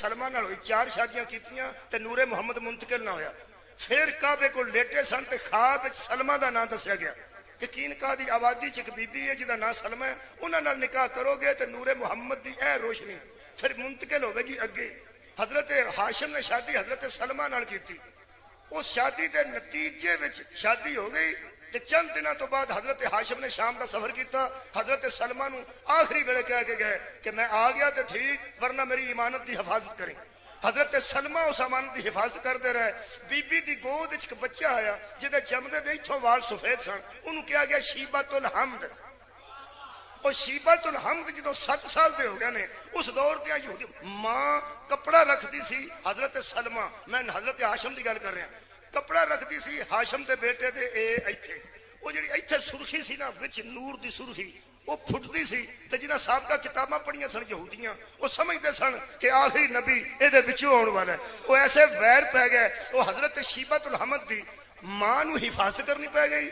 سلمہ نال ہوئی 4 شادیاں کیتیاں تے نور محمد منتقل نہ ہویا. پھر کعبے کو لیٹے سن تے خواب وچ سلمہ دا نام دسیا گیا کہ کین کا دی آبادی چ ایک بی بی ہے جہاں نام سلمہ ہے, انہاں نال نکاح کرو گے تے نور محمد دی اے روشنی پھر منتقل ہوے گی اگے. حضرت ہاشم نے شادی حضرت سلمہ نال کیتی. اس شادی دے نتیجے وچ شادی ہو گئی تے چند دنوں تو بعد حضرت ہاشم نے شام دا سفر کیتا. حضرت سلمہ نو آخری ویلے کہہ کے گئے کہ میں آ گیا تے ٹھیک ورنہ میری امانت دی حفاظت کریں. حضرت سلمہ اس امانت دی حفاظت کرتے رہے. بی بی دی گود وچ ایک بچہ آیا جہدے جمدے دے اتھوں وال سفید سن, انہوں کہا گیا شیبۃ الحمد. اور شیبۃ الحمد جدوں 7 سال دے ہو گئے نے اس دور دیا یہودی ماں کپڑا رکھتی سی حضرت سلمہ, میں حضرت ہاشم دی گل کر رہا, کپڑا رکھتی سی ہاشم دے بیٹے دے اے ایتھے, وہ جڑی ایتھے سرخی سی نا وچ نور دی سرخی وہ پھٹتی سی تے جنہاں سابقہ کتاباں پڑھیاں سن یہودیاں وہ سمجھتے سن کہ آخری نبی اے دے وچوں آن والا ہے. وہ ایسے ویر پہ گئے, وہ حضرت شیبۃ الحمد دی ماں نو حفاظت کرنی پہ گئی,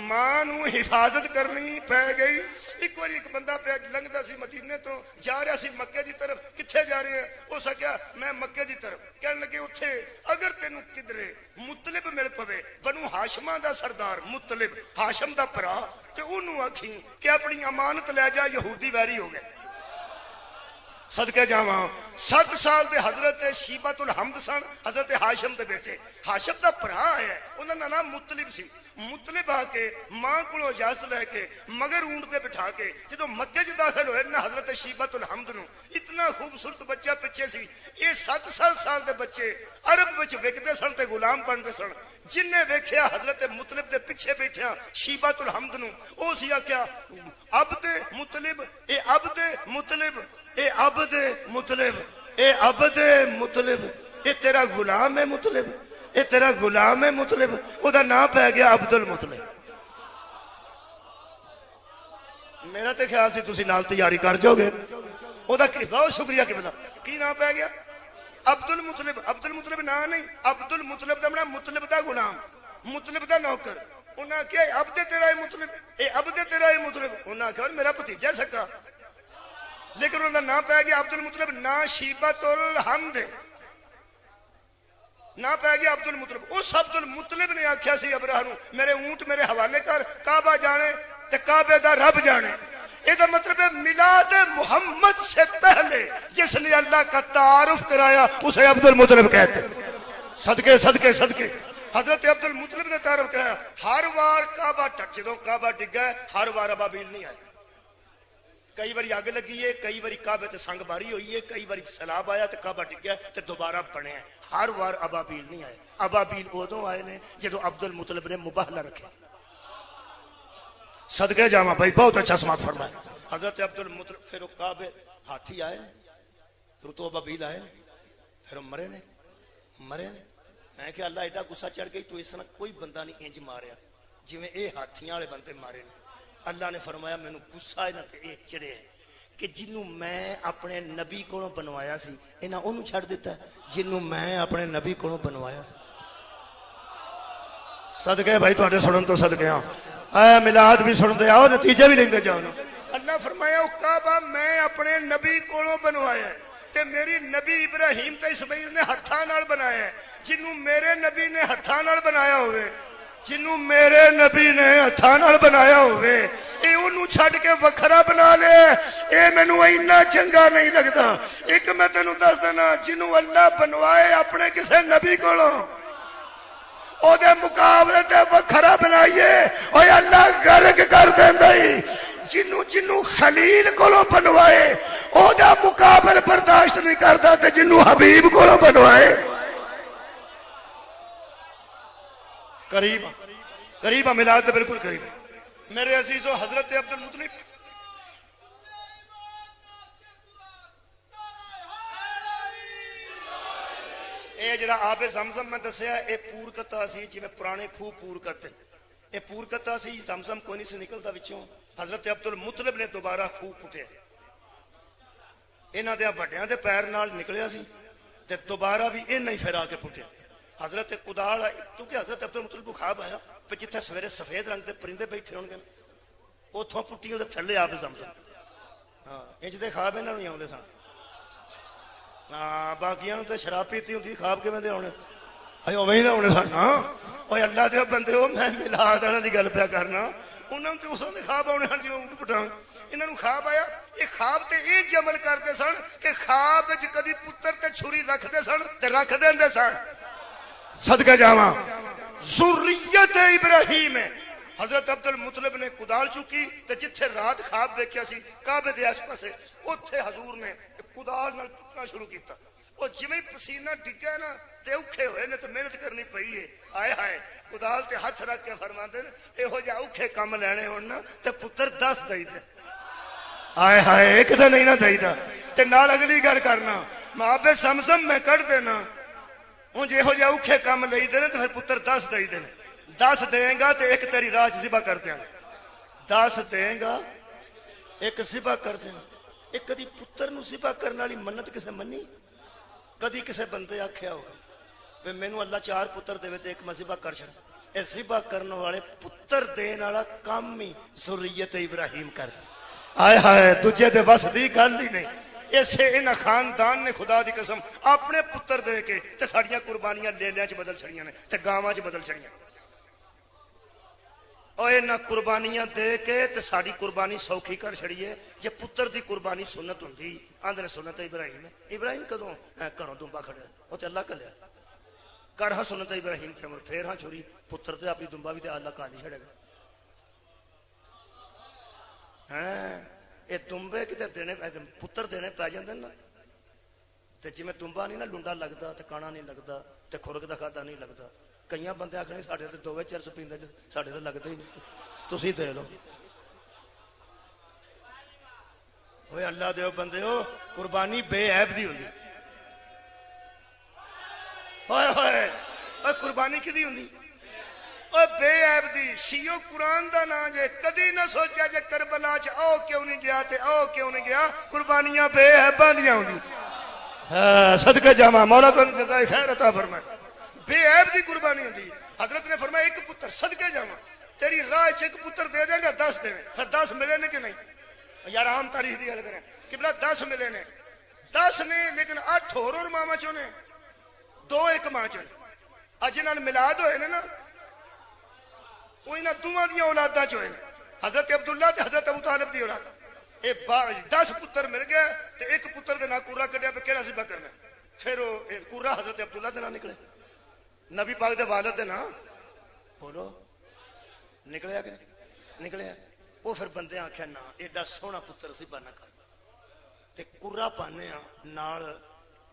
ماں نو حفاظت کرنی پہ گئی. ایک بار ایک بندہ پہ لنگدا سی مدینے تو جا رہا سی مکے دی طرف, کتھے جا رہے ہیں؟ اس کہا میں مکے دی طرف. کہنے لگے اتھے اگر تینوں کدرے مطلب مل پوے بنو ہاشماں دا سردار مطلب ہاشم دا بھرا تے اونوں آکھیں کہ اپنی امانت لے جا, یہودی ویری ہو گئے. صدقے جاواں 7 سال دے حضرت شیبۃ الحمد سن حضرت ہاشم دے بیٹے. ہاشم دا بھرا ہے انہاں دا نام مطلب سی. مطلب آ کے ماں کو اجازت لے کے مگر اونٹ پہ بٹھا کے جدو مکے چ داخل ہوئے نا حضرت شیبۃ الحمد نو اتنا خوبصورت بچہ پیچھے سی. یہ 7 سال دے بچے عرب وچ وکدے سن تے غلام بنتے سن. جن نے ویکھیا حضرت مطلب دے پیچھے بیٹھیا شیبۃ الحمد نو, او سی آکھیا عبد مطلب اے عبد مطلب اے عبد مطلب اے عبد مطلب اے تیرا غلام ہے مطلب, اے تیرا غلام ہے مطلب. او دا نام پہ گیا عبد المطلب. میرا تے خیال سی تسی نال تیاری کر جاؤ گے. او دا بہت شکریہ کہ بتا کی نام پہ گیا عبد المطلب. عبد المطلب نام نہیں, عبد المطلب دا مطلب مطلب دا غلام, مطلب دا نوکر. انہاں کہا عبد تیرا ہے مطلب, اے عبد تیرا ہے مطلب. انہاں کہا میرا بھتیجا سکا, لیکن انہاں دا نام پہ گیا عبد المطلب. نا شیبۃ الحمد نہ پہ گیا عبد المطلب. اس عبد المطلب نے آخیا سی ابراہ نو میرے اونٹ میرے حوالے کر, کعبہ جانے تے کعبے دا رب جانے. یہ مطلب ہے میلاد محمد سے پہلے جس نے اللہ کا تعارف کرایا اسے عبد المطلب کہتے. صدقے صدقے صدقے حضرت عبد المطلب نے تعارف کرایا. ہر وار کعبہ ٹک جدوں کعبہ ڈگا ہر وار ابابیل نہیں آئے. کئی باری اگ لگی ہے, کئی باری کعبے تے سنگ باری ہوئی ہے, کئی باری سیلاب آیا تے کعبہ ڈگیا تے دوبارہ بنے ہیں. ہر وار ابابیل نہیں آئے. ابابیل ادوں آئے نے جدو عبد المطلب نے مباہلہ رکھے. صدقے جاواں بھائی بہت اچھا سماعت فرمایا. حضرت عبد المطلب پھر وہ کعبے ہاتھی آئے نے, پھر تو ابابیل آئے نے, پھر مرے نے. میں کہ اللہ ایڈا غصہ چڑھ گئی تو اس طرح کوئی بندہ نہیں انج ماریا جویں اے ہاتھیاں والے بندے مارے نے. اللہ نے فرمایا مینوں غصہ انہاں تے اے چڑھے کہ جنوں میں اپنے نبی کولوں بنوایا سی انہاں اونوں چھڑ دیتا ہے جنوں میں اپنے نبی کولوں بنوایا. صدقے بھائی تواڈے سنن تو صدقے ہاں, اے میلاد بھی سنتے آؤ نتیجے بھی لیندے جاؤ. اللہ فرمایا او کعبہ میں اپنے نبی کولوں بنوایا ہے تے میری نبی ابراہیم تے اسماعیل نے ہتھاں نال بنایا ہے. جنوں میرے نبی نے ہتھاں نال بنایا ہوئے, جنوں میرے نبی نے ہتھاں نال بنایا ہوئے اے اونوں چھڈ کے وکھرا بنا لے, اے مینوں اینا چنگا نہیں لگدا. ایک میں تینوں دس دینا جنوں اللہ بنوائے اپنے کسے نبی کولوں او دے مقابلے تے وکھرا بنائیے اوے اللہ غرق کر دیندا ہی. جنوں خلیل کولوں بنوائے او دا مقابل برداشت نہیں کردا تے جنوں حبیب کولوں بنوائے قریب ملاد تے بالکل قریب. میرے عزیزو حضرت عبد المطلب اے جڑا آب زمزم میں دسیا اے پور کتا سی جویں پرانے کھو پور کتے, اے پور کتا سی زمزم کوئی نہیں سی نکلدا وچوں. حضرت عبد المطلب نے دوبارہ خوہ پٹیا, انہاں دے وڈیاں دے پیر نال نکلیا سی تے دوبارہ بھی انہاں ہی پھرا کے پٹیا. حضرت کدال کیونکہ حضرت عبد المطلب کو خواب آیا پہ جتھے سویرے سفید رنگ دے پرندے بیٹھے ہون گے اتھوں پٹی دے تھلے آب زمزم. ہاں انج دے خواب انہاں نوں آوندے سن. ਹਾਂ ਬਾਕੀਆਂ ਨੂੰ ਤਾਂ ਸ਼ਰਾਬ ਪੀਤੀ ਹੁੰਦੀ, ਖਾਬ ਕਿਵੇਂ ਦੇ ਆਉਣੇ? ਅਏ ਉਵੇਂ ਹੀ ਨਾ ਆਉਣੇ ਸਾਨਾ। ਓਏ ਅੱਲਾ ਦੇ ਬੰਦਿਓ, ਮੈਂ ਮਿਲਾਦ ਵਾਲਿਆਂ ਦੀ ਗੱਲ ਪਿਆ ਕਰਨਾ। ਉਹਨਾਂ ਨੂੰ ਤੇ ਉਸੋਂ ਦੇ ਖਾਬ ਆਉਣੇ ਹਨ ਜਿਵੇਂ ਊਂਟ ਪਟਾਂਗ। ਇਹਨਾਂ ਨੂੰ ਖਾਬ ਆਇਆ। ਇਹ ਖਾਬ ਤੇ ਇਹ ਜਮਲ ਕਰਦੇ ਸਨ ਕਿ ਖਾਬ ਵਿੱਚ ਕਦੀ ਪੁੱਤਰ ਤੇ ਛੁਰੀ ਰੱਖਦੇ ਸਨ ਤੇ ਰੱਖ ਦਿੰਦੇ ਸਨ। ਸਦਕਾ ਜਾਵਾਂ ਜ਼ੁਰਰੀਅਤ ਇਬਰਾਹੀਮ ਹੈ। حضرت عبدل مطلب نے کدال چکی تے جتھے رات خواب دیکھیا سی کعبے دے آس پاسے اوتھے حضور نے کدال نال پٹنا شروع کیتا۔ او جویں پسینہ ڈگیا نا تے اوکھے ہوئے نے تے محنت کرنی پئی ہے۔ آئے ہائے کدال تے ہاتھ رکھ کے فرماندے نے ایہو جا اوکھے کم لینے ہون نا تے پتر 10 دئی دے۔ آئے ہائے ایک تے نہیں نہ دئی دا تے نال اگلی گل کرنا مابے زمزم میں کڈ دینا ہن جے ایہو جا اوکھے کم لئی دے نے تے پھر پتر 10 دئی دے۔ 10 دیں گا تو ایک تیری راج ذبح کر دیں گا۔ 10 دیں گا ایک ذبح کر دیں گا۔ ایک کدی پتر نو ذبح کرنے والی منت کسے منی؟ کدی کسے بندے آکھیا ہو کہ مینوں اللہ 4 پتر دے تے ایک میں ذبح کر چھڑ؟ اے ذبح کرنے والے پتر دین والا کام ہی ذریت ابراہیم کر۔ آئے ہائے دجے دے بس دی گل ہی نہیں۔ اسے ان خاندان نے خدا دی قسم اپنے پتر دے کے تے ساڈیاں قربانیاں لیلیاں چ بدل چھڑیاں نے تے گاواں چ بدل چھڑیاں۔ اور نہ قربانیاں دے کے تے ساری قربانی سوکھی کر چھڑیے۔ جے پتر دی قربانی سنت ہوندی آندے سنت ابراہیم ہے۔ ابراہیم کدوں گھروں دمبا کھڑیا او تے اللہ کلیا کر ہاں سنت ابراہیم تے عمر پھر ہاں چھوری پتر تے اپنی دمبا بھی تے اللہ کالی چھڑے گا۔ ہاں اے دمبے کتے دینے پتر دینے پے جاندے نا تے جویں دمبا نہیں نا لنڈا لگدا تے کانا نہیں لگدا تے خورک دا کھادا نہیں لگدا۔ کئی بندے آخر ساڈے تے دوویں چرس پیندے ساڈے تے لگدا ہی نہیں۔ تسی دے لو اوے اللہ دیو بندیو قربانی بے عیب دی ہوندی۔ ہوئے ہوئے اوے قربانی کدی ہوندی؟ اوے بے عیب دی۔ شیعو قرآن دا نام جے کدی نہ سوچیا جے کربلا چ او کیوں نہیں گیا تے او کیوں نہیں گیا۔ قربانیاں بے عیباں دیاں ہوندی۔ ہاں صدقہ جاواں مولا تانوں جزائے خیر عطا فرمائے۔ بے عیب دی قربانی ہوندی۔ حضرت نے فرمایا ایک پتر صدقے جاواں تیری راہ چ ایک پتر دے دیں گا 10 دے پھر 10 ملے نے کہ نہیں؟ یار عام تاریخ دی گل کریں قبلہ 10 ملے نے 10 نے لیکن 8 اور ماما چوں نے 2 ایک ماں چوں اج انہاں میلاد ہوئے نے نا وہ انہاں دوواں دیاں اولاداں چوں نے حضرت عبداللہ تے حضرت ابو طالب دی اولاد۔ اے 10 پتر مل گئے تے ایک پتر دے نال کورا کڈیا پہ کیڑا ذبح کرنا؟ پھر وہ کورا حضرت عبداللہ دے نال نکلے نبی پاک دے والد دے نا بولو نکلیا کہ نکلیا؟ وہ پھر بندے آخیا نہ ایڈا سونا پتر ذبح نہ کر تے کورا پانے نال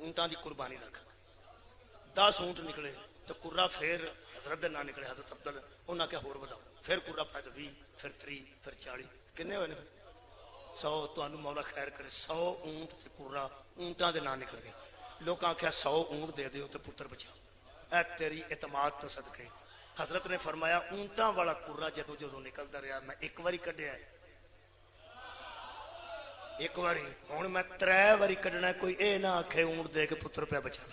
اونٹاں دی قربانی رکھ۔ 10 اونٹ نکلے تو کورا پھر حضرت دے نال نکلے حضرت عبداللہ انہاں کیا ہور بداؤ پھر کورا پائے تو 20 پھر 30 پھر 40 کنے ہوئے نے 100 تانوں مولا خیر کرے 100 اونٹ تے کورا اونٹاں دے نال نکل گئے۔ لوکاں آخیا 100 اونٹ دے دیو تے پتر بچاؤ۔ اے تیری اعتماد تو صدقے حضرت نے فرمایا اونٹاں والا کورا جدو جدو نکلدا رہیا میں ایک واری کڈیا ایک واری ہن میں 3 واری کڈنا کوئی اے نہ آکھے اونٹ دے کے پتر پہ بچا۔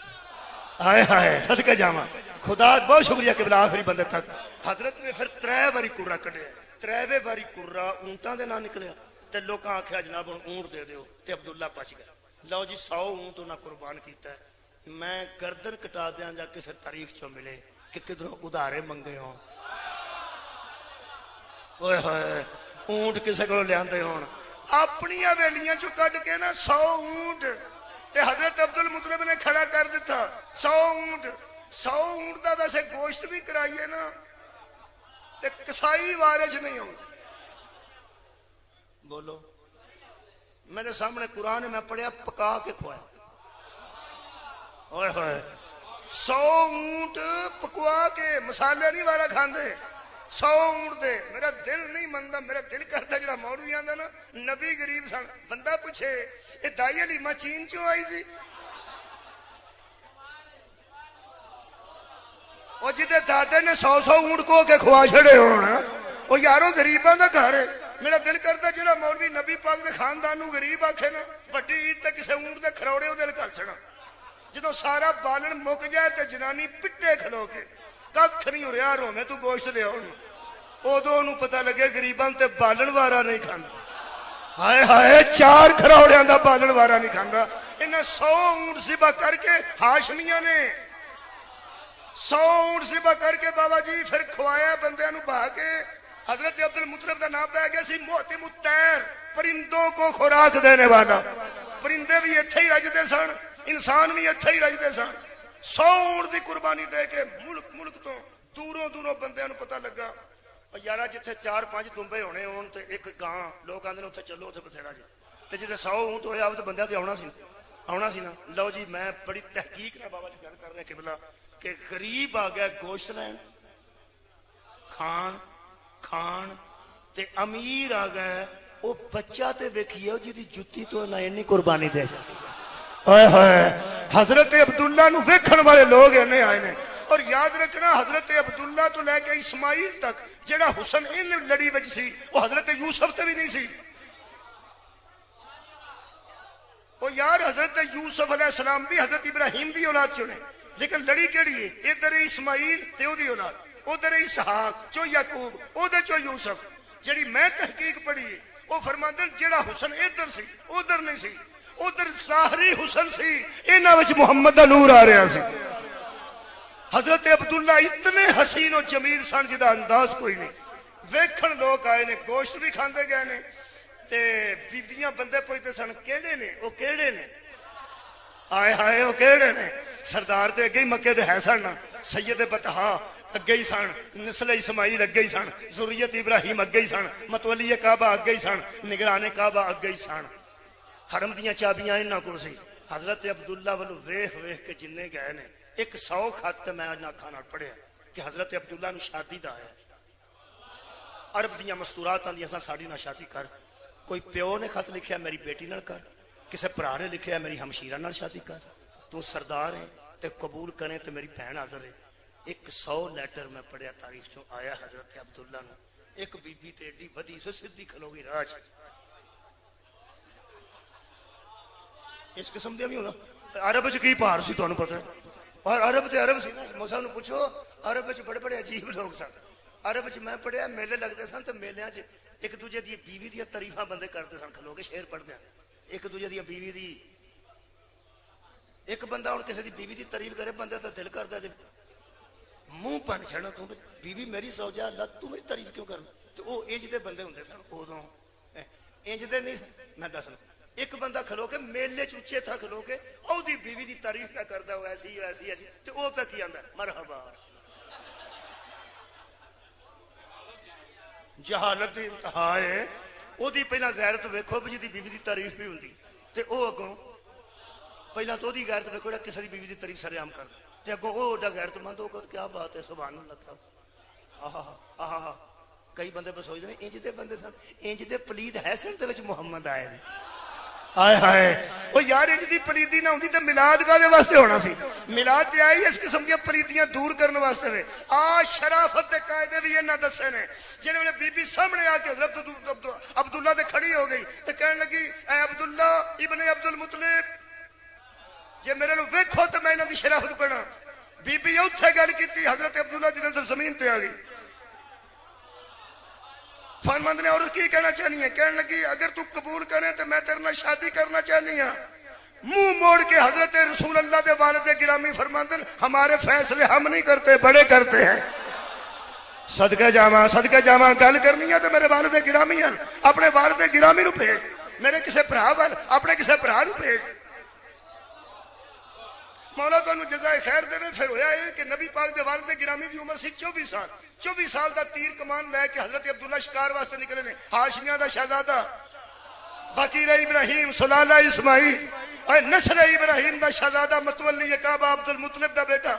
ہائے ہائے صدقے جاواں خدا بہت شکریہ قبلہ آخری بندے تک حضرت نے پھر 3 واری کورا کڈیا 3ویں واری کورا اونٹاں دے نال نکلیا تے لوکاں آکھیا جناب ہن اونٹ دے دیو تے عبداللہ پچ گیا۔ لو جی 100 اونٹ انہاں قربان کیتا ہے۔ میں گردن کٹا دیاں جا کسے تاریخ چوں ملے کہ کدھروں ادھارے منگے ہوں اوئے ہوئے اونٹ کسے کو لیاندے ہون اپنی حویلیاں چوں کڈ کے نا 100 اونٹ تے حضرت عبد المطلب نے کھڑا کر دیتا 100 اونٹ دا ویسے گوشت بھی کرائیے نا تے کسائی وارج نہیں ہوں۔ بولو میرے سامنے قرآن میں پڑھیا پکا کے کھوایا اوئے ہوئے 100 اونٹ پکوا کے مسالے نہیں وارا کھاندے 100 اونٹ دے میرا دل نہیں مندا میرا دل کرتا جڑا مولوی آندا نا نبی غریب سن بندہ پوچھے اے دائی حلیمہ چین چوں آئی سی او جدے دادے نے 100 اونٹ کو کے کھوا چھڑے ہونا او یارو غریباں دا گھر ہے۔ میرا دل کرتا جڑا مولوی نبی پاک دے خاندان نو غریب آکھے نا بڑی عید تے کسے اونٹ دے کھروڑے او دل کر چھڑا جدو سارا بالن مک جائے تے جنانی پٹے کھلو کے ککھ نہیں ہو رہا رومے تو گوشت لے آن ادو انہوں پتہ لگے غریباں تے بالن وارا نہیں کھانا۔ ہائے ہائے 4 کھروڑیاں دا بالن وارا نہیں کھانا۔ انہیں 100 اونٹ ذبح کر کے ہاشمیاں نے 100 اونٹ ذبح کر کے بابا جی پھر کھوایا بندیاں نو بہا کے حضرت عبد المطلب کا نام پہ گیا سی محتم الطیر پرندوں کو خوراک دینے والا پرندے بھی اتھے ہی رجتے سن انسان بھی اتھے ہی رجتے سن 100 اونٹ دی قربانی دے کے ملک تو دوروں بندیاں نو پتہ لگا یارا جتھے 4-5 دمبے ہونے ہون تے ایک گاں لوگ آندے نے اوتھے چلو اوتھے بتھیرا جی تے جے 100 اونٹ ہویا تے بندیاں تے آਉਣਾ سی نا لو جی میں بڑی تحقیق نال بابا جی گل کر رہے قبلہ کہ غریب آ گیا گوشت لین کھان تے امیر آ گیا او بچہ تے ویکھیو جدی جُتی تو نہ اینی قربانی دے ہائے ہائے حضرت عبداللہ نو ویکھن والے لوگ اینے آئے نے اور یاد رکھنا حضرت عبداللہ تو لے کے اسماعیل تک جڑا حسن ان لڑی وچ سی وہ حضرت یوسف تے بھی نہیں سی وہ یار حضرت یوسف علیہ السلام بھی حضرت ابراہیم دی اولاد چنے لیکن لڑی کیڑی ہے ادھر اسماعیل تے او دی اولاد ادھر اسحاق چو یعقوب ادھر چو یوسف جڑی میں تحقیق پڑھی ہے وہ فرماندے جڑا حسن ادھر سی ادھر نہیں سی ادھر ظاہری حسن سی انہاں وچ محمد دا نور آ رہا سی حضرت عبداللہ اتنے حسین و جمیل سن جدا انداز کوئی نہیں ویکھن لوگ آئے نے گوشت بھی کھاندے گئے نے تے بیبیاں بندے پوچھتے سن کیڑے نے او کیڑے نے آئے ہائے او کیڑے نے سردار تے اگے ہی مکے دے ہے سن سید بطحا اگے ہی سن نسل اسماعیل اگے ہی سن ذریت ابراہیم اگے ہی سن متولی کعبہ اگے ہی سن نگران کعبہ اگے ہی سن حرم دیاں چابیاں انہاں کول سی حضرت عبداللہ ولو ویکھ کے جننے گئے نے ایک 100 خط میں ناکھاں نال پڑھیا کہ حضرت عبداللہ نو شادی دا ہے عرب دیاں مستورات آندیاں سن ساڈی نال شادی کر کوئی پیو نے خط لکھیا میری بیٹی نال کر کسے بھرا نے لکھیا میری ہمشیرہ نال شادی کر تو سردار ہے تے قبول کریں تے میری بہن حاضر ہے ایک 100 لیٹر میں پڑھیا تاریخ چوں آیا حضرت عبداللہ نو ایک بی بی تے ایڈی ودی سو سدھی کھلو گئی راج اس قسم دے بھی ہونا عرب وچ کی پار سی تانوں پتہ ہے اور عرب تے عرب سی نا موسیٰ نو پوچھو عرب وچ بڑے عجیب لوگ سن عرب وچ میں پڑھیا میلے لگتے سن تے میلیاں چ ایک دوجے دی بیوی دی تعریفاں بندے کرتے سن کھلو کے شعر پڑھدے ایک دوجے دی بیوی دی ایک بندہ ہن کسے دی بیوی دی تعریف کرے بندے تے دل کردا تے منہ پن چھڑنا تو بیوی میری سو جا اللہ تو میری تعریف کیوں کرنا تے او انج دے بندے ہوندے سن اودوں انج دے نہیں میں دسنا ایک بندہ کھلو کے میلے چوچے تھا کھلو کے او دی بیوی دی تعریف کیا کردا ہو ایسی تے او پہ کی آندا مرحبا جہالت دی انتہا ہے او دی پہلا غیرت ویکھو بھی جی دی بیوی دی تعریف بھی ہوندی تے او اگوں پہلا تو دی غیرت ویکھو جڑا کسی دی بیوی دی تعریف سر عام کردا تے اگوں او اڈا غیرت مند ہو کے کیا بات ہے سبحان اللہ آہا کئی بندے بس سوچدے نے انج دے بندے سن انج دے پلید ہے سن دے وچ محمد آئے نے آئے ہائے وہ یار انج دی پلیدی نہ ہوندی تے میلاد کادے واسطے ہونا سی میلاد تے آئی اس قسم دی پلیدیاں دور کرنے واسطے وے آ شرافت دے قاعدے بھی انہاں دسے نے جڑے ویلے بی بی سامنے آ کے حضرت عبداللہ تے کھڑی ہو گئی تے کہن لگی اے عبداللہ ابن عبد المطلب جے میرے نو ویکھو تے میں انہاں دی شرافت پڑھاں بی بی اوتھے گل کیتی حضرت عبداللہ دی نظر زمین تے آ گئی فرماند نے عورت کی کہنا چاہنی ہے کہنے لگی اگر تو قبول کرے تو میں تیرے نال شادی کرنا چاہنی ہوں منہ موڑ کے حضرت رسول اللہ دے والد گرامی فرماندے ہمارے فیصلے ہم نہیں کرتے بڑے کرتے ہیں صدقہ جاواں گل کرنی ہے تو میرے والد گرامی ہیں اپنے والد گرامی نو بھیج میرے کسے بھرا وال اپنے کسے بھرا نو بھیج مولا تانوں جزائے خیر دے پھر ہویا ہے کہ نبی پاک دے والد گرامی دی عمر سی 24 سال دا تیر کمان لے کے حضرت عبداللہ شکار واسطے نکلے نے ہاشمیاں دا شہزادہ بقیر ابراہیم سلالہ اسماعیل اور نسل ابراہیم دا شہزادہ متولی کعبہ عبد المطلب دا بیٹا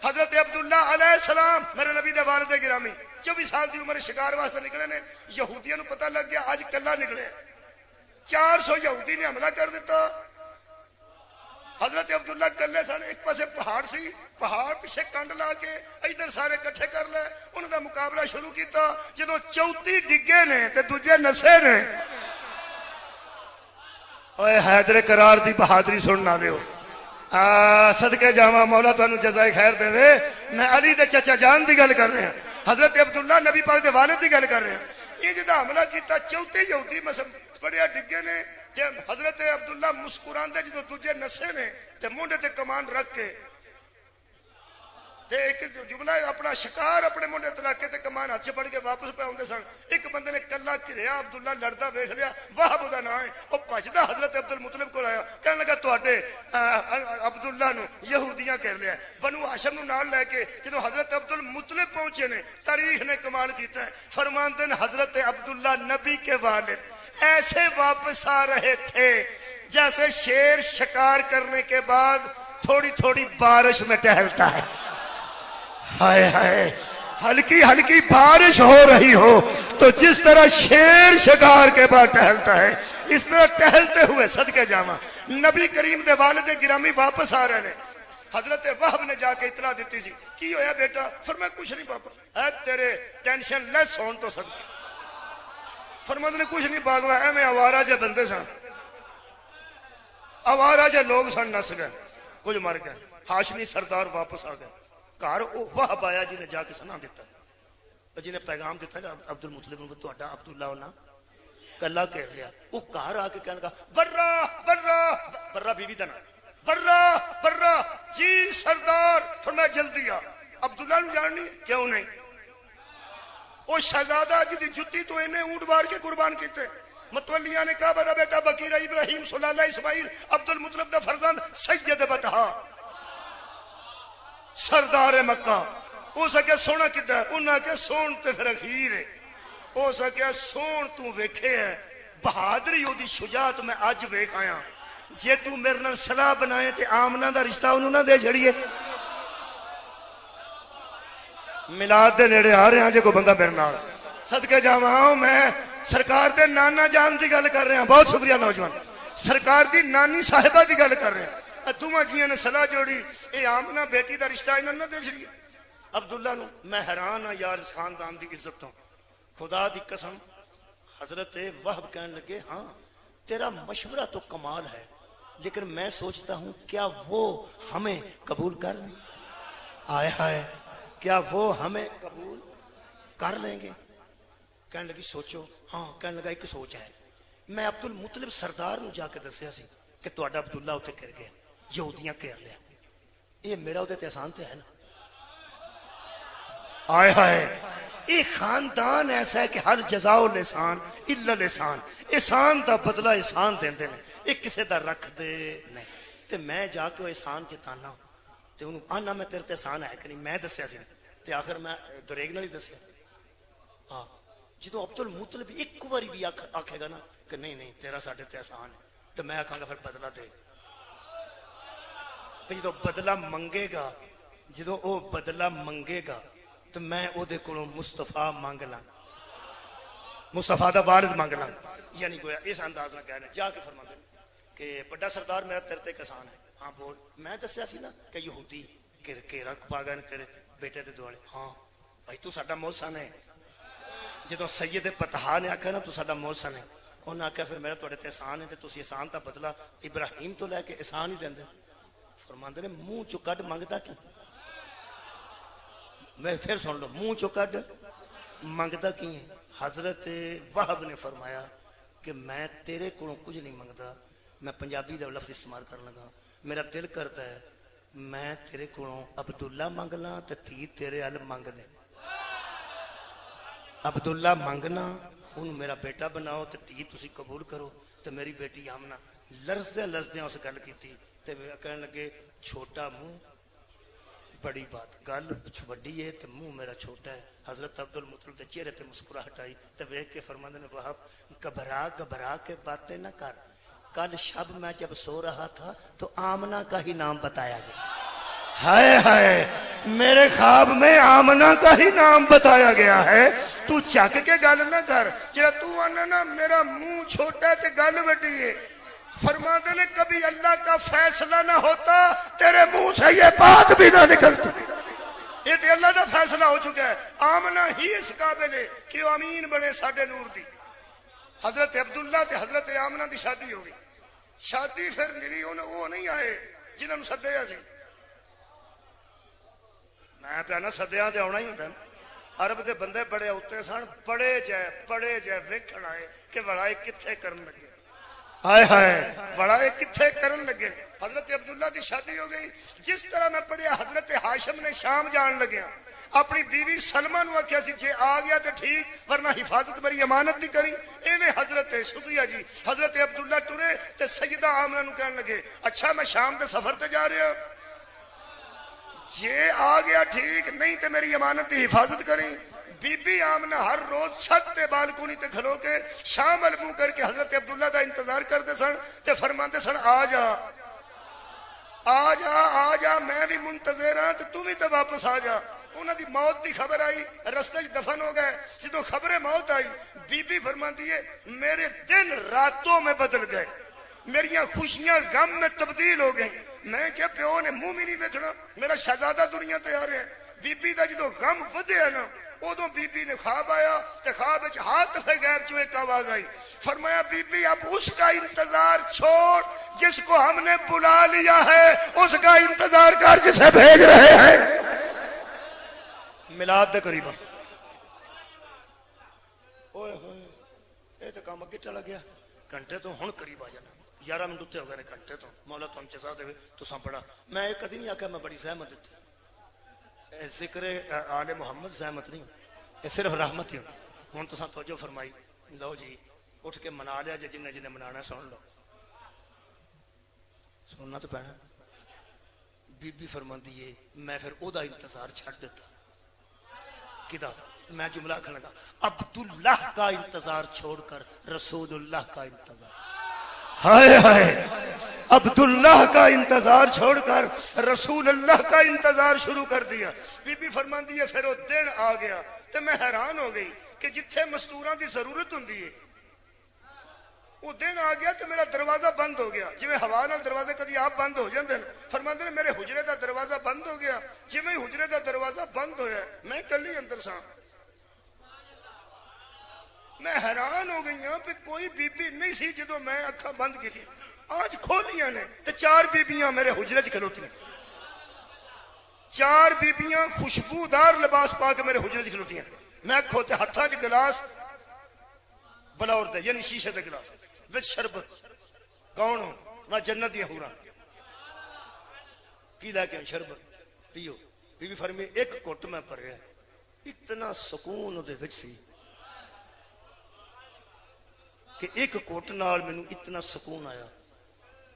حضرت عبداللہ علیہ السلام میرے نبی دے والد گرامی 24 سال دی عمر شکار واسطے نکلے نے یہودیاں نو پتہ لگ گیا آج کلا نکلے 400 یہودی نے حملہ کر دیتا حضرت عبداللہ کلے سن ایک پاسے پہاڑ سی پہاڑ پیچھے کنڈ لا کے ادھر سارے کٹھے کر لے انہوں دا مقابلہ شروع کیتا جدوں 34 ڈگے نے تے دوجے نسے نے اوے حیدر کرار دی بہادری سننا لیو صدقے جاواں مولا تانوں جزائے خیر دے وے میں علی دے چچا جان دی گل کر رہا ہوں حضرت عبداللہ نبی پاک دے والد دی گل کر رہا ہوں یہ جدا حملہ کیتا 34 یہودی مسلم بڑے ڈگے نے کہ حضرت عبداللہ مسکراندے جدو دوجے نسے نے تے منڈے تے کمان رکھ کے تے ایک جملہ اپنا شکار اپنے منڈے تے رکھ کے تے کمان ہاتھ پڑ کے واپس پہ آندے سن. ایک بندے نے کلا گھریا عبداللہ لڑدا ویکھ لیا, وہب دا نام ہے, او بھجدا حضرت عبد المطلب کول آیا, کہنے لگا تواڈے عبداللہ نو یہودیاں کر لیا. بنو ہاشم نو نال لے کے جدو حضرت عبد المطلب پہنچے نے, تاریخ نے کمال کیتا ہے, فرماندے نے حضرت عبداللہ نبی کے والد ایسے واپس آ رہے تھے جیسے شیر شکار کرنے کے بعد تھوڑی تھوڑی بارش میں ٹہلتا ہے. ہائے ہائے, ہلکی ہلکی بارش ہو رہی ہو تو جس طرح شیر شکار کے بعد ٹہلتا ہے, اس طرح ٹہلتے ہوئے صدقے جاواں نبی کریم دے والد گرامی واپس آ رہے ہیں. حضرت وہب نے جا کے اطلاع دیتی تھی, کی ہویا بیٹا؟ فرمایا کچھ نہیں پاپا, اے تیرے ٹینشن لیس ہون تو صدقے. فرماتے نے کچھ نہیں باغوا, اے میں آوارہ جے بندے سن, آوارہ جے لوگ سن, نس گئے, کچھ مر گئے. ہاشمی سردار واپس آ گئے گھر. وہ وہب آیا جنہیں جا کے سنا دیتا, جنہیں پیغام دیتا ہے عبد المطلب کو تہاڈا عبداللہ ہونا کلا کہہ لیا. وہ گھر آ کے کہنے لگا برا برا, برا بیوی دا نام, برا برا جی سردار. فرمایا جلدی آ. عبداللہ نو جاننی کیوں نہیں؟ وہ شہزادہ جی جتی تو انہیں اونٹ بار کے قربان کیتے. متولیہ نے کہا بڑا بیٹا بکیرہ ابراہیم سلالہ اسماعیل عبد المطلب دا فرزند سید بطحا سردار مکہ. ہو سکے سونا کتا ہے, انہاں کے سون تے پھر اخیر ہے. ہو سکے سون تو ویکھے ہے, بہادری ہو دی شجاعت میں آج ویکھ آیا. جے تو میرے نال صلاح بنائے تے آمنہ دا رشتہ انہوں نہ دے چھڑیے. میلاد دے نیڑے آ رہے ہیں, جے کو بندہ میرے نال صدقے جاواں. میں سرکار دے نانا جان دی گل کر رہے ہیں, بہت شکریہ نوجوان. سرکار دی نانی صاحبہ دی گل کر رہے ہیں. دوواں جیاں نے صلاح جوڑی, اے آمنہ بیٹی دا رشتہ انہوں نہ دے چھڑیے. عبداللہ نو میں حیران ہاں یار اس خاندان دی عزت تو, خدا دی قسم. حضرت وہب کہنے لگے ہاں تیرا مشورہ تو کمال ہے, لیکن میں سوچتا ہوں کیا وہ ہمیں قبول کر لیں؟ آئے ہائے, کیا وہ ہمیں قبول کر لیں گے؟ کہنے لگی سوچو. ہاں کہنے لگا ایک سوچ ہے. میں عبد المطلب سردار نو جا کے دسیا سی کہ تہاڈا عبداللہ اتنے گر گیا, یہودیاں گھیر لیا. یہ میرا ادھر تے احسان تے ہے نا. آئے ہائے, یہ خاندان ایسا ہے کہ ہر جزاؤ لسان الا لسان, احسان دا بدلہ احسان دیندے نے, یہ کسے دا رکھ دے نہیں. تے میں جا کے وہ احسان چتانا تے انہوں آنا میں تیرے تے احسان ہے کہ نہیں, میں دسیا سی تے آخر میں دریگ نال ہی دسیا. ہاں جدو عبد المطلب ایک باری بھی آکھے گا نا کہ نہیں نہیں تیرا ساڈے تے احسان ہے, تو میں آکھاں گا پھر بدلہ دے. جدو بدلہ منگے گا, جدو او بدلہ منگے گا تو میں او دے کولوں مصطفیٰ مانگ لاں, مصطفیٰ دا والد مانگ لاں. یعنی گویا اس انداز نہ کہنے جا کے فرما دے کہ بڑا سردار میرا تیرے تے کسان ہے. ہاں بول. میں دسیا سی نا کہ یہودی گر کے رکھ پا گئے تیرے بیٹے دے دوالے. ہاں بھائی تو ساڈا محسن ہے. جدو سید پتہا نے آکھا نا تو ساڈا محسن ہے, انہاں آکھا پھر میرا تواڈے تے احسان ہے تے تسی احسان دا بدلہ ابراہیم تو لے کے احسان ہی دیندے. فرماندے نے منہ چو کڈ منگدا کیوں؟ میں پھر سن لو, منہ چو کڈ منگدا کیوں؟ حضرت وہب نے فرمایا کہ میں تیرے کولوں کچھ نہیں منگدا, میں پنجابی دا لفظ استعمال کر لگا. میرا دل کرتا ہے میں تیرے کولوں عبداللہ منگ لاں تے تھی تیرے ال منگ دے. عبداللہ منگنا, انہوں میرا بیٹا بناؤ تے تھی تسی قبول کرو. تے میری بیٹی آمنہ لرزدے لرزدے اس گل کیتی تے کہنے لگے چھوٹا منہ بڑی بات, گل وڈی ہے تے منہ میرا چھوٹا ہے. حضرت عبد المطلب دے چہرے تے مسکراہٹ آئی تے ویکھ کے فرماندے نے وہب گھبرا گھبرا کے باتیں نہ کر, کل شب میں جب سو رہا تھا تو آمنہ کا ہی نام بتایا گیا. ہائے ہائے, میرے خواب میں آمنہ کا ہی نام بتایا گیا ہے. تو چک کے گل نہ کر, جڑا تو آنا نا میرا منہ چھوٹا ہے تے گل وڈی ہے. فرماتے نے کبھی اللہ کا فیصلہ نہ ہوتا تیرے منہ سے یہ بات بھی نہ نکلتی. یہ تو اللہ کا فیصلہ ہو چکا ہے. آمنہ ہی اس قابل ہے کہ وہ امین بنے ساڈے نور دی. حضرت عبداللہ تے حضرت آمنہ دی شادی ہوگی. شادی پھر میری وہ نہیں آئے جنہوں نے سدیا سی. میں پہنا سدیا تے آنا ہی ہوتا. عرب دے بندے بڑے اتنے سن, پڑے جائے ویکھن آئے کہ بڑائی کتنے کرن لگے. ہائے ہائے بڑا کتنے کرن لگے. حضرت عبداللہ کی شادی ہو گئی. جس طرح میں پڑھیا حضرت ہاشم نے شام جان لگیا اپنی بیوی سلمہ نو آخیا سی جے آ گیا تو ٹھیک ورنہ حفاظت میری امانت نہیں کری. ایویں حضرت شکریہ جی حضرت عبداللہ ٹرے تے سیدہ آمنہ نو کہن لگے اچھا میں شام دے سفر تے جا رہا جے آ گیا ٹھیک نہیں تے میری امانت کی حفاظت کریں. بی بی آمنہ ہر روز چھت تے بالکونی تے کھلو کے شام منہ کر کے حضرت عبداللہ دا انتظار کرتے سن تے فرماندے سن آ جا آ جا آ جا میں بھی منتظر ہاں تے تو بھی تے واپس آ جا. انہاں دی موت دی خبر آئی رستے دفن ہو گئے. جدو خبر موت آئی بی بی فرماندی ہے میرے دن راتوں میں بدل گئے میریاں خوشیاں غم میں تبدیل ہو گئیں. میں کیا پیو نے منہ بھی نہیں ویکھنا میرا شہزادہ دنیا تے آ رہا ہے. بی بی دا جدو غم ودیا نا ادو بی بی نے خواب آیا تے خواب وچ ہاتھ پہ غیب چوں ایک آواز آئی. فرمایا بی بی اب اس کا انتظار چھوڑ جس کو ہم نے بلا لیا ہے اس کا انتظار کر جسے بھیج رہے ہیں. میلاد دے قریب اوئے ہوئے اے تے کام اگے چلا گیا. گھنٹے تو ہن قریب آ جانا 11 منٹ اتنے ہو گئے گھنٹے تو مولا تم چسا دے تو پڑھا. میں ایک کدی نہیں آخیا میں بڑی سہمت دیتی ذکر آل محمد زحمت نہیں یہ صرف رحمت ہی ہوتی. ہوں تو توجہ فرمائی لو جی اٹھ کے منا لیا جی جن جن منانا سن لو سننا تو پینا. بی بی فرماندی ہے میں پھر او دا انتظار چھڑ دیتا. کدا میں جملہ کھڑا لگا عبداللہ کا انتظار چھوڑ کر رسول اللہ کا انتظار. ہائے ہائے عبداللہ کا انتظار چھوڑ کر رسول اللہ کا انتظار شروع کر دیا. بی بی فرماندی ہے پھر وہ دن آ گیا تو میں حیران ہو گئی کہ جتھے مستوراں دی ضرورت ہوندی ہے وہ دن آ گیا تو میرا دروازہ بند ہو گیا. جی ہوا نال دروازے کدی آپ بند ہو جاندے فرماندے نے میرے حجرے دا دروازہ بند ہو گیا. جی میں حجرے دا دروازہ بند ہویا میں کلی اندر سا. میں حیران ہو گئی ہوں کہ کوئی بی بی نہیں سی جدو میں اکھاں بند کی تھی. آج کھولیاں نے تے 4 بیبیاں میرے حجرے چ کھلوتی ہیں. 4 بیبیاں خوشبودار لباس پا کے میرے حجرے چ کھلوتی ہیں. میں کھوتے ہتھاں چ گلاس بلور دے یعنی شیشے دے گلاس وچ شربت. کون ہو میں جنت دی حوراں کی لے کے شربت پیو. بی بی فرمی ایک گھٹ میں پڑھیا اتنا سکون دے وچ سی کہ ایک گھٹ نال مینوں اتنا سکون آیا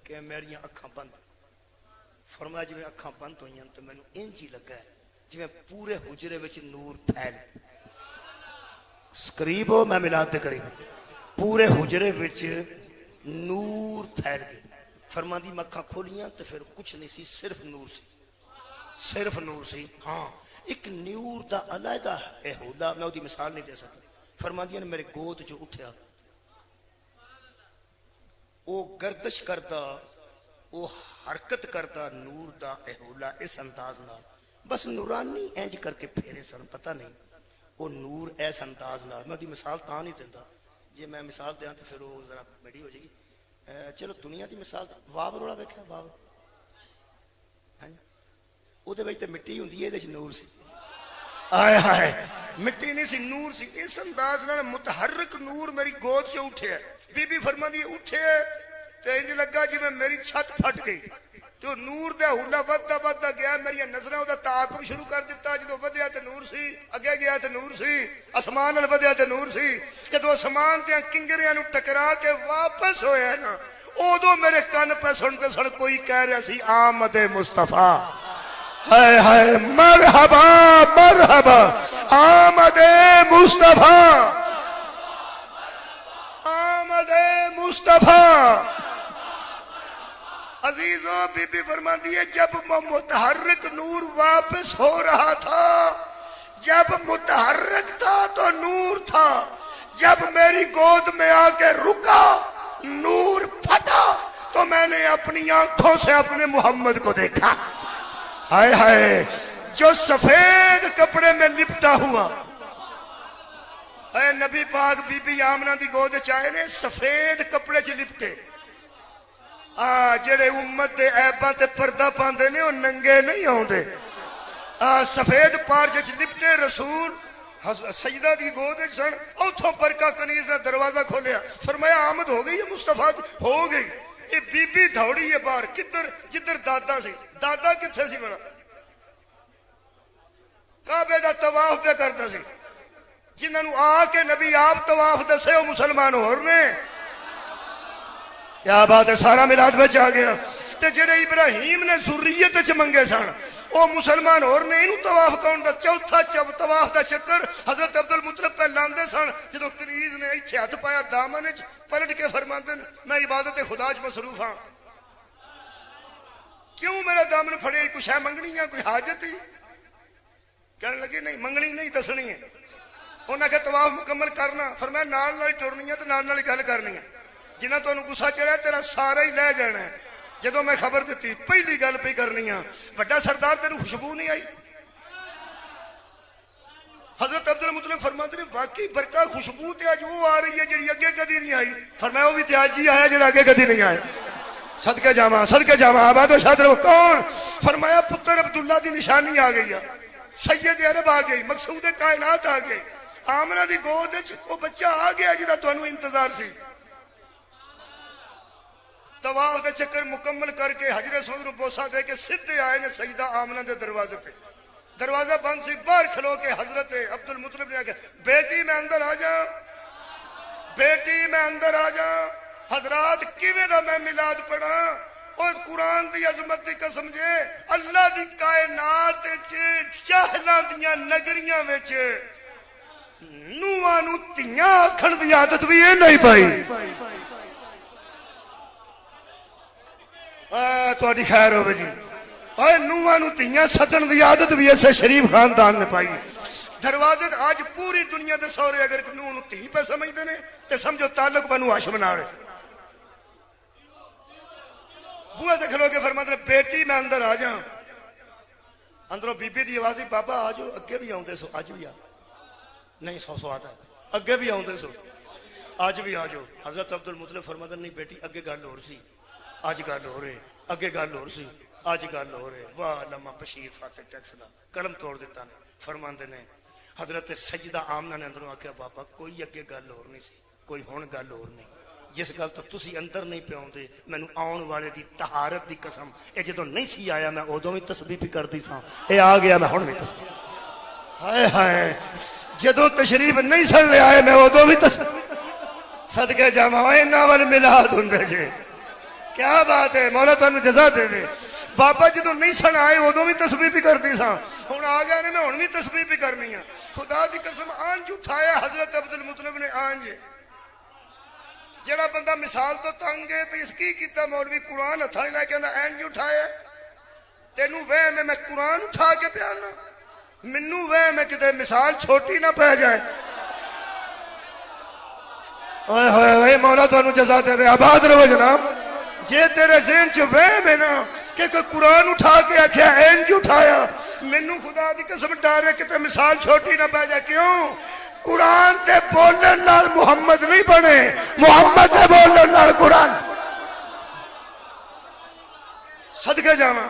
کہ میریاں اکھاں بند. فرمایا جی اکھاں بند ہوئی تو مینوں انج ہی لگا جی پورے حجرے وچ نور پھیل. قریب ہو میں میلاد دے قریب پورے حجرے وچ نور پھیل گئے. فرماندی میں اکھاں کھولیاں تو پھر کچھ نہیں سی صرف نور سی صرف نور سی. ہاں ایک نور دا علیحدہ احودا میں اودی مثال نہیں دے سکتا. فرماندی نے میرے گود جو اٹھیا او گردش کرتا او حرکت کرتا نور دا احولا اس انداز نال بس نورانی انج کر کے پھیرے سن. پتہ نہیں وہ نور ایس انداز نال میں دی مثال تاں نہیں دیندا جی میں مثال دیاں تو پھر وہ ذرا بڑی ہو جائے گی. چلو دنیا دی مثال واو روڑا ویکھیا واو او دے وچ تے مٹی ہوندی ہے اے دے وچ نور سی. آئے ہائے مٹی نہیں سی نور سی. اس انداز نال متحرک نور میری گود سے اٹھے. بی بی فرماندی اٹھے تے انج لگا جی میں میری چھت پھٹ گئی تو نور دا حولا وددا وددا گیا. میری نظراں دا تعاقب شروع کر دیتا. جدو ودیا تے نور سی اگے گیا تے نور سی آسمان نال ودیا تے نور سی. جدو آسمان تے کنگریاں نو ٹکرا کے واپس ہویا نا اودوں میرے کان پہ سنتے سن کوئی کہہ رہا سی آمد مصطفیٰ. ہائے ہائے مرحبا مرحبا آمد مصطفیٰ آمد مصطفیٰ. عزیزو بی بی فرماندی ہے جب متحرک نور واپس ہو رہا تھا جب متحرک تھا تو نور تھا. جب میری گود میں آ کے رکا نور پھٹا تو میں نے اپنی آنکھوں سے اپنے محمد کو دیکھا. ہائے ہائے جو سفید کپڑے میں لپٹا ہوا اے نبی پاک بی بی آمنہ دی گود چائے نے سفید کپڑے چ لپٹے. جڑے امت دے عیباں تے پردہ پاندے نے او ننگے نہیں ہوندے. سفید پارچے چ لپٹے رسول سجدہ دی گود سن، اتوں برکا کنیز نے دروازہ کھولیا، فرمایا آمد ہو گئی ہے مصطفیٰ دی؟ ہو گئی۔ یہ بی بی دوڑی ہے باہر، کدھر؟ جدھر دادا سی۔ دادا کتنے سی بڑا؟ کعبے دا طواف پہ کرتا سی۔ جنہوں نے آ کے نبی آپ طواف دسے وہ مسلمان ہور نے۔ کیا بات ہے، سارا میلاد بچ آ گیا۔ تے جڑے ابراہیم نے ذریت وچ منگے سن وہ مسلمان اور نے، انہوں طواف کون دا؟ چوتھا طواف دا چکر حضرت عبد المطلب پہ لاندے سن۔ جدو کنیز نے ایتھے ہاتھ پایا دامن وچ، پلٹ کے فرماندے میں عبادت خدا چ مصروف ہاں۔ کیوں میرا دامن پھڑے؟ کچھ ہے منگنی ہے، کوئی حاجت ہی؟ کہنے لگے نہیں منگنی نہیں، دسنی ہے۔ انہوں نے کہا طواف مکمل کرنا، فرمایا نال نال ٹرنی ہے تو نال نال گل کرنی ہے۔ جنہ تو غصہ چڑھا تیرا سارا ہی لے جانا ہے۔ جدو میں خبر دیتی پہلی گل پہ کرنی ہاں، بڑا سردار تینوں خوشبو نہیں آئی؟ حضرت عبد المطلب فرماتے ہیں واقعی برکہ خوشبو تے اج وہ آ رہی ہے جڑی اگے کدی نہیں آئی۔ فرمایا وہ بھی تے اج ہی آیا جڑا اگے کدی نہیں آیا۔ صدقے جاواں آباد و شاد رہو۔ کون؟ فرمایا پتر عبداللہ دی نشانی آ گئی ہے، سید عرب آ گئی، مقصود کائنات آ گئی۔ آمنہ دی گود وچ وہ بچہ آ گیا جدا تانوں انتظار سی۔ طواف دے چکر مکمل کر کے حجر اسود نو بوسا دے کے سیدھے آئے نے سیدہ آمنہ دے دروازے تے۔ دروازہ بند سی، باہر کھلو کے حضرت عبد المطلب نے آ کے بیٹی میں اندر آ جا، بیٹی میں اندر آ جا۔ حضرات کیویں دا میں میلاد پڑھا؟ اور قرآن دی عظمت دی قسم جے، اللہ دی کائنات وچ جاہلاں دیاں نگریاں وچ نوواں نو تیاں آکھن دی عادت بھی اے نہیں پائی۔ تہاڈی خیر ہوے جی۔ اے نوواں نو تیاں سدن دی عادت بھی اسے شریف خاندان نے پائی۔ دروازے آج پوری دنیا دے سورے اگر نوح نو تھی پہ سمجھدے نے تے سمجھو تعلق بنو ہاشم نال۔ بوئے تے کھلو کے فرماتے نے بیٹی میں اندر آ جا۔ اندروں بی بی دی آواز، بابا آ جاؤ، اگے بھی آؤندے سو، اج بھی آ نہیں، سو آتا اگے بھی آؤندے سو، اج بھی آ جاؤ۔ حضرت عبد المطلب فرماتے نہیں بیٹی اگے گل ہور سی، اج گل ہو رہے، اگے گل ہور سی، اج گل ہو رہے۔ واہ علامہ بشیر فاتح ٹیکس دا قلم توڑ دیتا نے۔ فرماندے نے حضرت سجدہ آمنہ نے اندروں آکھیا بابا کوئی اگے گل ہور نہیں سی، کوئی ہن گل ہور نہیں۔ جس گل تو تسی اندر نہیں پہ آؤندے، مینوں آن والے دی طہارت دی قسم، اے جدوں نہیں سی آیا میں ادوں بھی تسبیح بھی کردی ساں، اے آ گیا میں ہن بھی تسبیح۔ ہائے ہائے جدوں تشریف نہیں سن لے آئے میں ادوں بھی تسبیح۔ صدقے جاواں انہاں ول میلاد ہوندے جے۔ کیا بات ہے، مولا تانوں جزا دے دے۔ بابا جدوں نہیں سن آئے ادوں بھی تسبیح بھی کردی ساں، ہن آ گیا نے میں ہن بھی تسبیح بھی کرنی ہے۔ خدا دی قسم آنج اٹھایا حضرت عبد المطلب نے، آنج جڑا بندہ مثال تو تنگ ہے پہ اس کی کیتا مولوی قرآن ہتھاں لے کے اینج اٹھایا۔ تینوں وہم ہے میں قرآن اٹھا کے پیانا؟ منوں وہم ہے کتے مثال چھوٹی نہ پہ جائے۔ اوئے ہوئے ہوئے مولا تانوں جزا دے دے، آباد رہو جناب۔ جے تیرے ذہن چ وہم ہے نا کہ کوئی قرآن اٹھا کے آکھیا اینج اٹھایا، مینوں خدا دی قسم ڈر ہے کتے مثال چھوٹی نہ پہ جائے۔ کیوں؟ قرآن تے بولن نال محمد نہیں بنے، محمد تے بولن نال قرآن۔ صدقے جاواں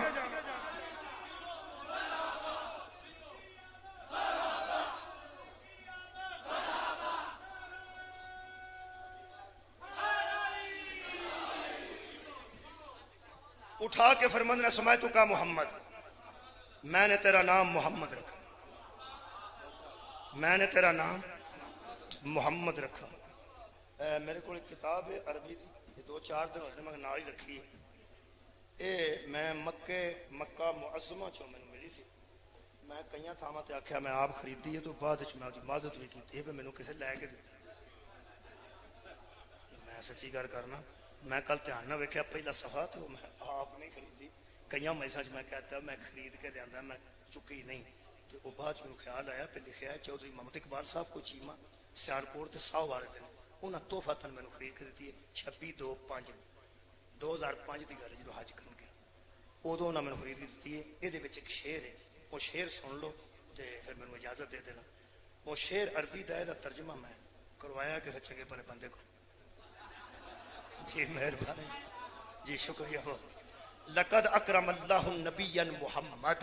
اٹھا کے فرماندے نے سمعتو کا محمد، میں نے تیرا نام محمد رکھا، میں نے تیرا نام محمد رکھا۔ میرے کو ایک کتاب ہے عربی دی، یہ 2-4 دن ہوئے میں نال ہی رکھی ہے۔ اے میں مکہ معظمہ چوں میں ملی سی، میں کئی تھاواں تے آکھیا میں آپ خریدی ہے تو بعد وچ میں معذرت بھی کیتی ہے کہ مینوں کسے لے کے دتی۔ میں سچی گل کرنا، میں کل دھیان نہ ویکھیا پہلا صفحہ تو میں آپ نہیں خریدی، کئی میساں میں کہتا میں خرید کے لیا میں چکی نہیں، تو وہ بعد میں خیال آیا پہ لکھا ہے چودھری محمد اقبال صاحب کو چیمہ سیالکوٹ تے 100 والے دن انہاں تحفہ تن میں خرید کے دیتی ہے 26/2/2005 کی گل جدو حج کر گیا ادو انہاں میں خرید کے دیتی ہے۔ یہ ایک شعر ہے، وہ شعر سن لو تو پھر میں اجازت دے دینا۔ وہ شعر عربی دا ترجمہ میں کروایا کسی چنگے بھلے بندے کو۔ جی مہربانی جی، شکریہ بہت۔ لقد اکرم اللہ نبیا محمد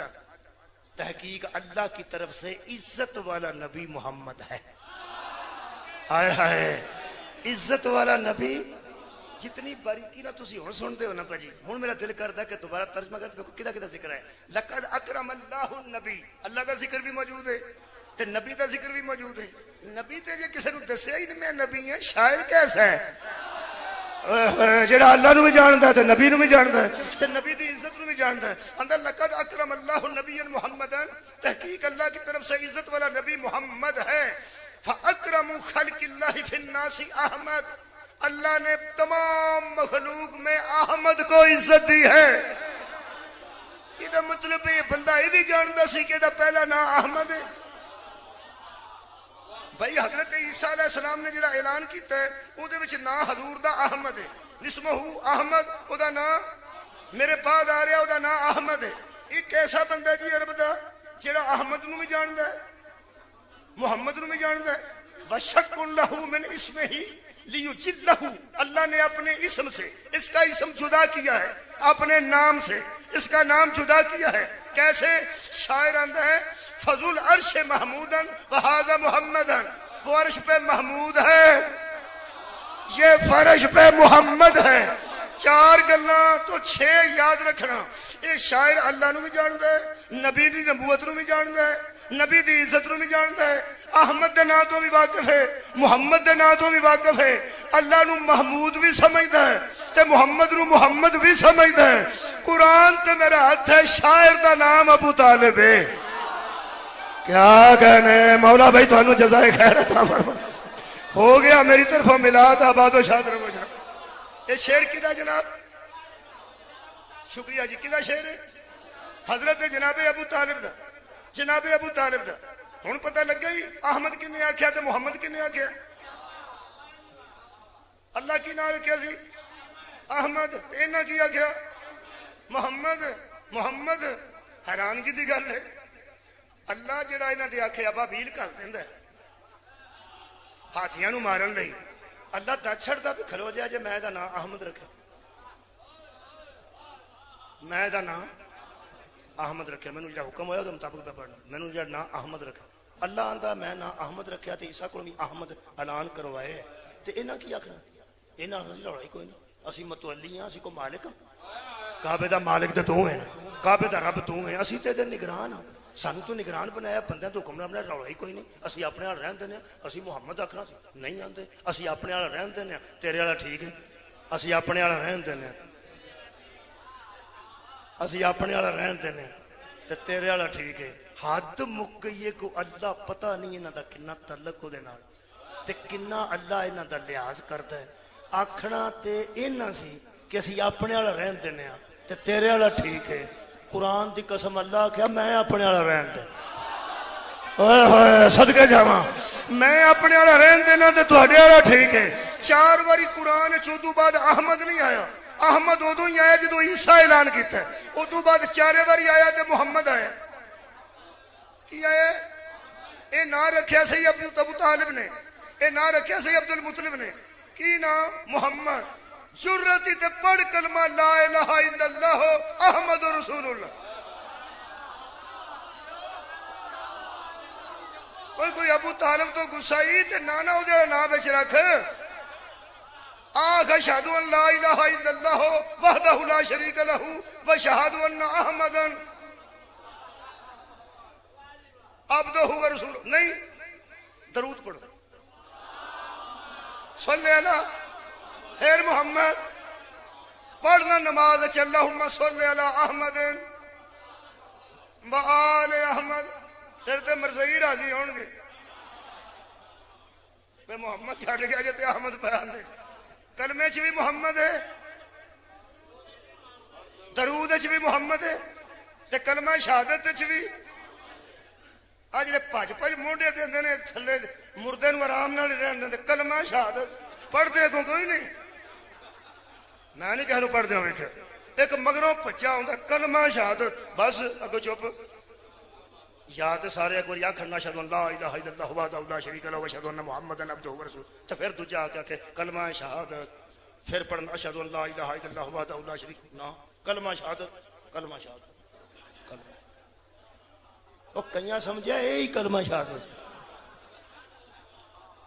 تحقیق اللہ کی طرف سے عزت والا نبی محمد ہے. ہائے ہائے عزت والا نبی. جتنی باریکی نہ تسی ہن سنتے ہو نا پاجی, ہن میرا دل کردا ہے کہ دوبارہ ترجمہ کر دیکھو کدا کدا ذکر ہے. لقد اکرم اللہ النبی, اللہ دا ذکر بھی موجود ہے تے نبی دا ذکر بھی موجود ہے. نبی تے جے کسے نو دسیا ہی نہیں میں نبی ہاں, شاعر کیسا ہے جڑا اللہ نو بھی جاندا ہے تے نبی نو بھی جاندا ہے تے نبی دی عزت نو بھی جاندا ہے. اندر لقد اکرم اللہ النبی محمدن, تحقیق اللہ کی طرف سے عزت والا نبی محمد ہے. فاکرم خلق اللہ فی الناس احمد, اللہ نے تمام مخلوق میں احمد کو عزت دی ہے. یہ مطلب یہ بندہ یہ بھی جانتا سی کہ پہلا نام احمد ہے. بھائی حضرت عیسیٰ علیہ السلام نے جڑا اعلان کیتا ہے وہ دے وچ نام حضور دا احمد ہے. اسمہ احمد, او دا نام میرے بعد آ رہا, او دا نام احمد ہے. ایک ایسا بندہ جی عرب دا جڑا احمد نو بھی جاندا ہے, محمد نو بھی جاندا ہے. وشق لہ من اسمہ لیجلہ, اللہ نے اپنے اسم سے اس کا اسم جدا کیا ہے, اپنے نام سے اس کا نام جدا کیا ہے. کیسے؟ شاعر آندہ ہے فضل عرش محمودن وہذا محمدن, وہ عرش پہ محمود ہے یہ فرش پہ محمد ہے. چار گلاں تو 6 یاد رکھنا. یہ شاعر اللہ نو بھی جاندا ہے, نبی دی نبوت نو بھی جاندا ہے, نبی دی عزت نو بھی جاندا ہے, احمد دے نام تو بھی واقف ہے, محمد دے نام تو بھی واقف ہے. اللہ نو محمود بھی سمجھدا ہے تے محمد نو محمد بھی سمجھدا ہے. قرآن تے میرا ہاتھ ہے, شاعر دا نام ابو طالب ہے. کیا کہنے مولا بھائی تانوں جزائے خیر عطا فرما. ہو گیا میری طرفوں میلاد آباد و شاد رہو جناب. یہ شعر کدا جناب؟ شکریہ جی. کدا شعر ہے؟ حضرت جناب ابو طالب دا, جناب ابو طالب دا. ہن پتہ لگ گئی احمد کنے آکھیا تے محمد کنے آکھیا. اللہ کی نام رکھیا سی احمد, انہاں کی آکھیا محمد. محمد حیرانگی دی گل ہے. اللہ جڑا انہاں دے آکھے ابابیل کر دیندا ہے ہاتھیاں نو مارن لئی, اللہ دس چھڑدا بھی کھلو جا جے میں دا نام احمد رکھا, میں دا نام احمد رکھا. مینوں جڑا حکم ہویا اس مطابق پہ پڑھنا. مینوں جڑا نام احمد رکھا, اللہ آندا میں نام احمد رکھیا تے عیسیٰ کول بھی احمد اعلان کروائے تے انہاں کی آکھنا؟ انہاں دی لڑائی کوئی نہیں, اسی متولی ہاں, اسی کو مالک ہاں. کعبے دا مالک تے تو ہے, کعبے دا رب تو ہے, اسی تے نگران ہاں. سانو تو نگران بنایا, بندے تو حکمران بنایا, لڑائی کوئی نہیں. اسی اپنے نال رہن دینے, اسی محمد آکھنا نہیں آندے, اسی اپنے نال رہن دینے. تیرے والا ٹھیک ہے, اسی اپنے نال رہن دینے, اسی اپنے والا رہن دینے تے تیرے والا ٹھیک ہے. حد مک گئی ہے کو اللہ پتہ نہیں انہاں دا کنا تعلق دے نال تے کنا اللہ انہاں دا لحاظ کردا ہے. آکھنا تے انہاں سی کہ اسی اپنے والا رہن دینے تے تیرے والا ٹھیک ہے. قرآن دی قسم اللہ کہا میں اپنے والا رہن دے, اوئے ہوئے صدقے جاواں, میں اپنے والا رہن دینا تے تہاڈے والا ٹھیک ہے. 4 واری قرآن چودوں بعد احمد نہیں آیا. احمد ادو ہی آیا جدو عیسیٰ اعلان کیتا ہے, ادو بعد 4 واری آیا تے محمد آیا. کی آیا؟ اے نام رکھیا سی ابو طالب نے, اے نام رکھیا سی عبد المطلب نے. کی نام؟ محمد. جرتی تے پڑھ کلمہ لا الہ الا اللہ احمد رسول اللہ. کوئی ابو طالب تو گسائی تے نانا او دے نام وچ رکھ, آخ اشہد ان لا الہ الا اللہ وحدہ لا شریک لہ واشہد ان احمدا عبدہ و رسول. نہیں, درود پڑھو, صلی اللہ پھر محمد پڑھنا نماز چ اللہم صلی علی احمد و آل احمد. تیرے تے مرضی راضی ہون گے پہ محمد چھڑ گیا جے تے احمد پہ آندے. کلمے چ بھی محمد ہے, درود چ بھی محمد ہے, تے کلمہ شہادت چ بھی. آ جڑے بھج بھج موڈے دیندے نے تھلے مردے نو آرام نال رہن دیندے, کلمہ شہادت پڑھدے کو کوئی نہیں. میں نہیں کہنوں پڑھ دیا ویکھے, ایک مگروں بچہ ہوندا کلمہ شہادت بس اگوں چپ. یا تے سارے ایک بار آکھنا اشہد ان لا الہ الا اللہ وحدہ لا شریک لہ واشہد ان محمدا عبدہ ورسولہ, تے پھر دوجا آ کے کلمہ شہادت, پھر پڑھنا اشہد ان لا الہ الا اللہ وحدہ لا شریک نہ کلمہ شہادت, کلمہ شہادت, کلمہ وہ کئیاں سمجھا یہی کلمہ شہادت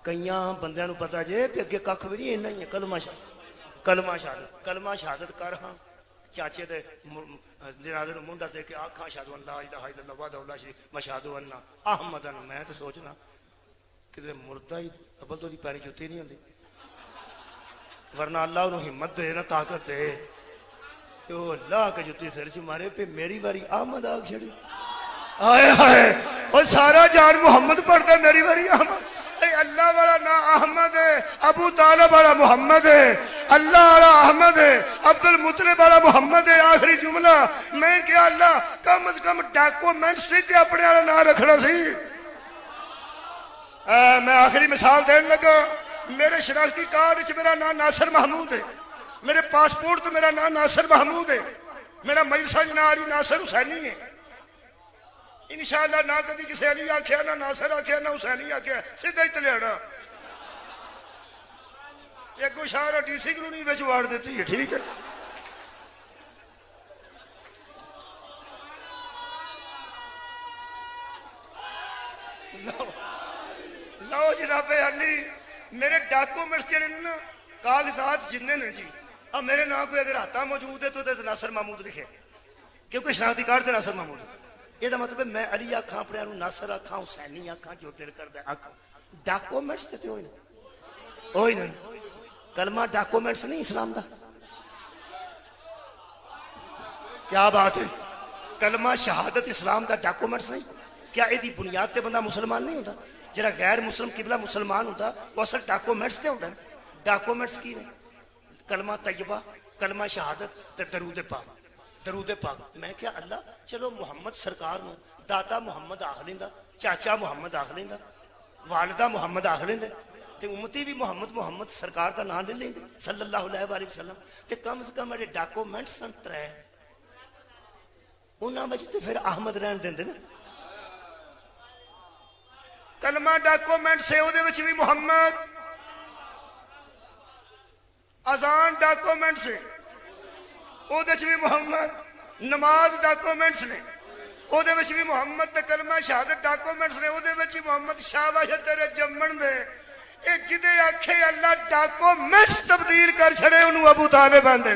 کئیاں بندیاں نو پتا جے کہ اگے ککھ بھی نہیں اینا ہی ہے کلمہ شہادت کلمہ شہادت کر ہاں چاچے دے جنازے نو منڈا دے کے آکھاں اشہدو ان لا الہ الا اللہ وحدہ لا شریک له واشہدو ان احمد میں تو سوچنا کدھر مردہ ہی ابل تو دی پیری جوتی نہیں ہوندی ورنہ اللہ انہوں ہمت دے نا طاقت دے تو اللہ کے جوتی سر چ مارے پہ میری باری احمد آگ چھڑی آئے ہائے وہ سارا جان محمد پڑھتا ہے میری باری احمد اے اللہ والا نا احمد ہے ابو طالب والا محمد ہے اللہ والا احمد ہے عبد المطلب والا محمد ہے آخری جملہ میں کیا اللہ کم از کم ڈاکومنٹ سے تے اپنے والا نام رکھنا سی میں آخری مثال دین لگا میرے شناختی کارڈ وچ میرا نام ناصر محمود ہے میرے پاسپورٹ تو میرا نام ناصر محمود ہے میرا مجلسہ جناری ناصر حسینی ہے انشاءاللہ نہ کدی کسی علی آکھیا نہ ناصر آکھیا نہ حسینی آکھیا سیدھا ہی تلیاڑا ایک اشارہ ڈی سی کلونی وچ واڑ دیتی ہے ٹھیک ہے لو جناب علی میرے ڈاکومنٹس جڑے نے نا کاغذات جننے نے جی اب میرے نام کوئی اگر ہاتھا موجود ہے تو ناصر محمود لکھے کیونکہ شناختی کارڈ تے ناصر محمود ہے یہ مطلب ہے میں علی آکھاں اپنے نوں ناصر آکھاں حسینی آکھاں جو دل کردا آکھاں ڈاکومنٹس تے ہوئی نا کلمہ ڈاکومنٹس نہیں اسلام دا کیا بات ہے کلمہ شہادت اسلام دا ڈاکومنٹس نہیں کیا یہ بنیاد تے بندہ مسلمان نہیں ہوتا جڑا غیر مسلم قبلہ مسلمان ہوتا وہ اصل ڈاکومنٹس تے ہوتا ہے ڈاکومنٹس کی نہیں کلمہ طیبہ کلمہ شہادت تے درود پاک میں کیا اللہ چلو محمد سرکار نو دادا محمد آخ لیندا چاچا محمد آخ لیندا والدہ محمد آخ لیندے تے امتی بھی محمد سرکار دا نام لے لیندے صلی اللہ علیہ وآلہ وسلم تے کم از کم میرے ڈاکومنٹس سن ترے انہاں وچ تے پھر احمد رہن دیندے نا کلمہ ڈاکومنٹ سے او دے وچ بھی محمد اذان ڈاکومنٹ سے او دے وچ بھی محمد نماز ڈاکومنٹس نے او دے وچ بھی محمد تے کلمہ شہادت ڈاکومنٹس نے او دے وچ بھی محمد شاباش تیرے جمن دے اے جدے آکھے اللہ ڈاکومنٹس تبدیل کر چھڑے انہوں ابو طالب آندے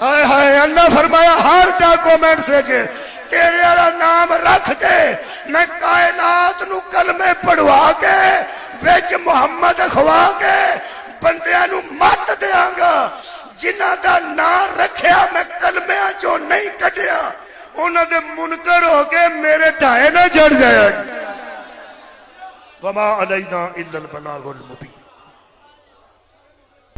ہائے ہائے اللہ فرمایا ہر ڈاکومنٹ سے تیرے والا نام رکھ کے میں کائنات نو کلمے پڑھوا کے وچ محمد اخوا کے بندیاں نو مت دیاں گا جنہ دا نام رکھیا میں کلمیاں چوں نہیں کٹیا انہاں دے منکر ہو کے میرے ٹھائے نہ چڑھ جایا وما علینا الا البلاغ المبین